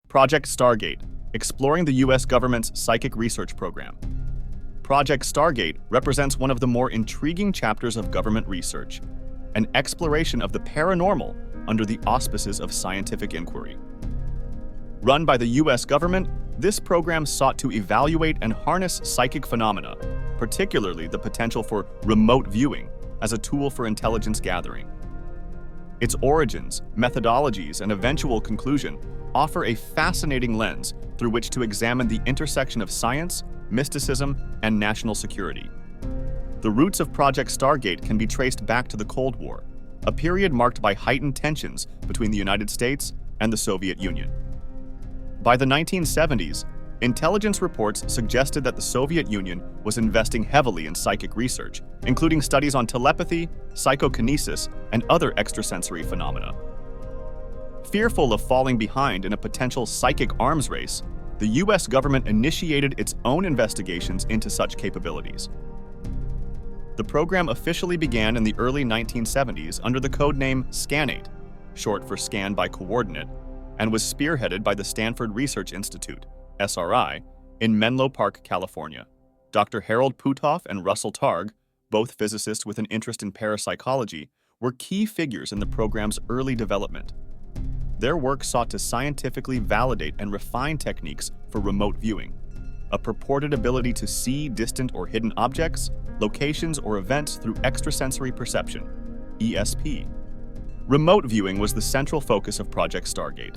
Project Stargate, exploring the U.S. government's psychic research program. Project Stargate represents one of the more intriguing chapters of government research, an exploration of the paranormal under the auspices of scientific inquiry. Run by the U.S. government, this program sought to evaluate and harness psychic phenomena, particularly the potential for remote viewing, as a tool for intelligence gathering. Its origins, methodologies, and eventual conclusion offer a fascinating lens through which to examine the intersection of science, mysticism, and national security. The roots of Project Stargate can be traced back to the Cold War, a period marked by heightened tensions between the United States and the Soviet Union. By the 1970s, intelligence reports suggested that the Soviet Union was investing heavily in psychic research, including studies on telepathy, psychokinesis, and other extrasensory phenomena. Fearful of falling behind in a potential psychic arms race, the U.S. government initiated its own investigations into such capabilities. The program officially began in the early 1970s under the codename SCAN8, short for Scan by Coordinate, and was spearheaded by the Stanford Research Institute, SRI, in Menlo Park, California. Dr. Harold Puthoff and Russell Targ, both physicists with an interest in parapsychology, were key figures in the program's early development. Their work sought to scientifically validate and refine techniques for remote viewing, a purported ability to see distant or hidden objects, locations, or events through extrasensory perception, ESP. Remote viewing was the central focus of Project Stargate.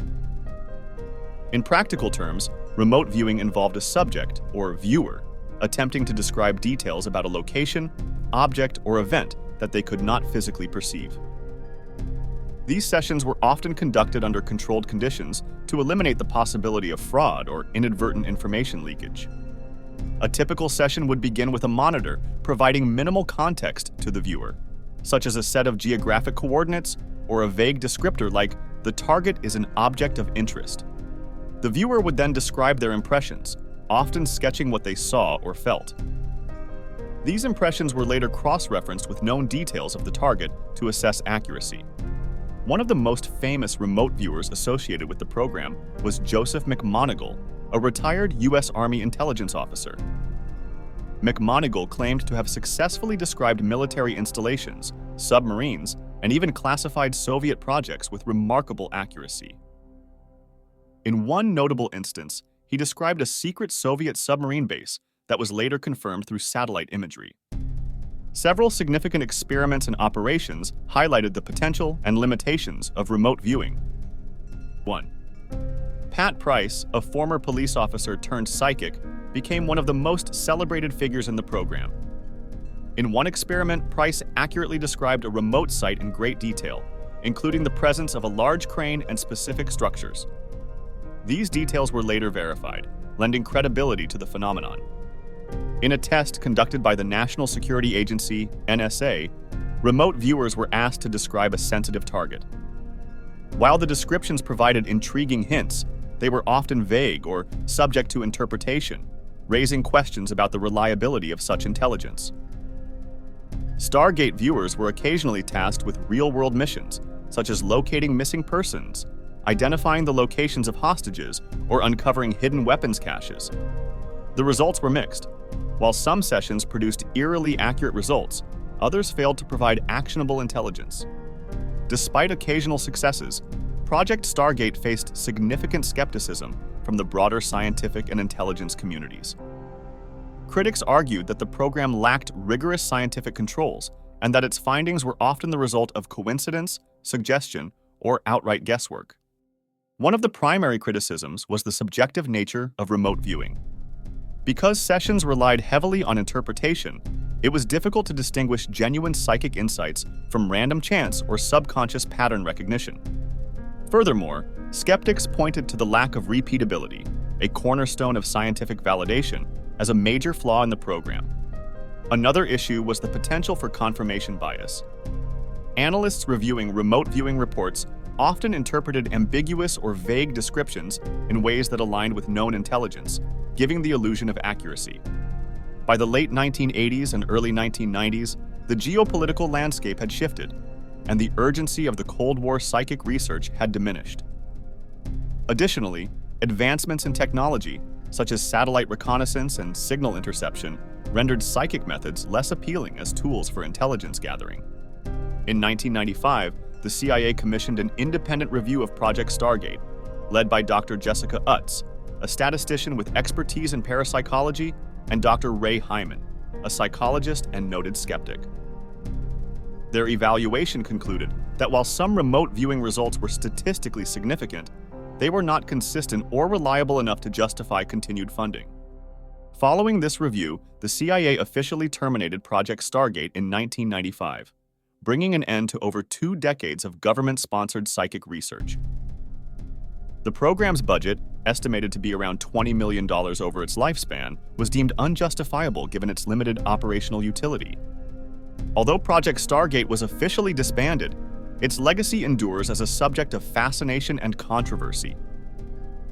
In practical terms, remote viewing involved a subject, or viewer, attempting to describe details about a location, object, or event that they could not physically perceive. These sessions were often conducted under controlled conditions to eliminate the possibility of fraud or inadvertent information leakage. A typical session would begin with a monitor providing minimal context to the viewer, such as a set of geographic coordinates or a vague descriptor like, "The target is an object of interest." The viewer would then describe their impressions, often sketching what they saw or felt. These impressions were later cross-referenced with known details of the target to assess accuracy. One of the most famous remote viewers associated with the program was Joseph McMoneagle, a retired U.S. Army intelligence officer. McMoneagle claimed to have successfully described military installations, submarines, and even classified Soviet projects with remarkable accuracy. In one notable instance, he described a secret Soviet submarine base that was later confirmed through satellite imagery. Several significant experiments and operations highlighted the potential and limitations of remote viewing. 1. Pat Price, a former police officer turned psychic, became one of the most celebrated figures in the program. In one experiment, Price accurately described a remote site in great detail, including the presence of a large crane and specific structures. These details were later verified, lending credibility to the phenomenon. In a test conducted by the National Security Agency, NSA, remote viewers were asked to describe a sensitive target. While the descriptions provided intriguing hints, they were often vague or subject to interpretation, raising questions about the reliability of such intelligence. Stargate viewers were occasionally tasked with real-world missions, such as locating missing persons, identifying the locations of hostages, or uncovering hidden weapons caches. The results were mixed. While some sessions produced eerily accurate results, others failed to provide actionable intelligence. Despite occasional successes, Project Stargate faced significant skepticism from the broader scientific and intelligence communities. Critics argued that the program lacked rigorous scientific controls and that its findings were often the result of coincidence, suggestion, or outright guesswork. One of the primary criticisms was the subjective nature of remote viewing. Because sessions relied heavily on interpretation, it was difficult to distinguish genuine psychic insights from random chance or subconscious pattern recognition. Furthermore, skeptics pointed to the lack of repeatability, a cornerstone of scientific validation, as a major flaw in the program. Another issue was the potential for confirmation bias. Analysts reviewing remote viewing reports often interpreted ambiguous or vague descriptions in ways that aligned with known intelligence, giving the illusion of accuracy. By the late 1980s and early 1990s, the geopolitical landscape had shifted, and the urgency of the Cold War psychic research had diminished. Additionally, Advancements in technology, such as satellite reconnaissance and signal interception, rendered psychic methods less appealing as tools for intelligence gathering. In 1995, the CIA commissioned an independent review of Project Stargate, led by Dr. Jessica Utz, a statistician with expertise in parapsychology, and Dr. Ray Hyman, a psychologist and noted skeptic. Their evaluation concluded that while some remote viewing results were statistically significant, they were not consistent or reliable enough to justify continued funding. Following this review, the CIA officially terminated Project Stargate in 1995, bringing an end to over 2 decades of government-sponsored psychic research. The program's budget, estimated to be around $20 million over its lifespan, was deemed unjustifiable given its limited operational utility. Although Project Stargate was officially disbanded, its legacy endures as a subject of fascination and controversy.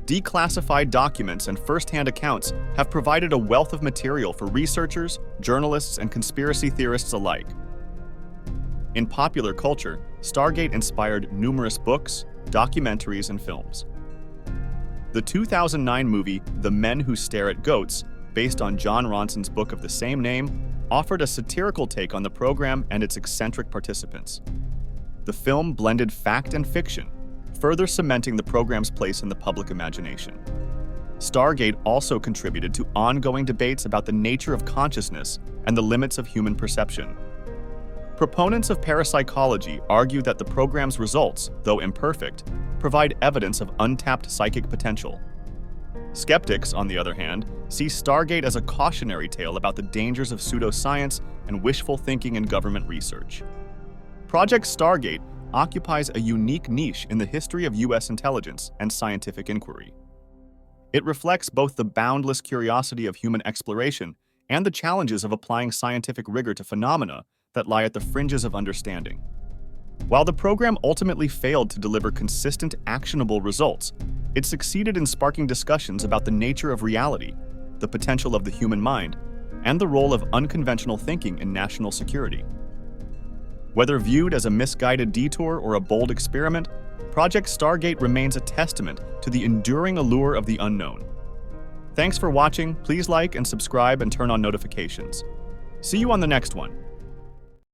Declassified documents and first-hand accounts have provided a wealth of material for researchers, journalists, and conspiracy theorists alike. In popular culture, Stargate inspired numerous books, documentaries, and films. The 2009 movie The Men Who Stare at Goats, based on John Ronson's book of the same name, offered a satirical take on the program and its eccentric participants. The film blended fact and fiction, further cementing the program's place in the public imagination. Stargate also contributed to ongoing debates about the nature of consciousness and the limits of human perception. Proponents of parapsychology argue that the program's results, though imperfect, provide evidence of untapped psychic potential. Skeptics, on the other hand, see Stargate as a cautionary tale about the dangers of pseudoscience and wishful thinking in government research. Project Stargate occupies a unique niche in the history of U.S. intelligence and scientific inquiry. It reflects both the boundless curiosity of human exploration and the challenges of applying scientific rigor to phenomena that lie at the fringes of understanding. While the program ultimately failed to deliver consistent, actionable results, it succeeded in sparking discussions about the nature of reality, the potential of the human mind, and the role of unconventional thinking in national security. Whether viewed as a misguided detour or a bold experiment, Project Stargate remains a testament to the enduring allure of the unknown. Thanks for watching. Please like and subscribe and turn on notifications. See you on the next one.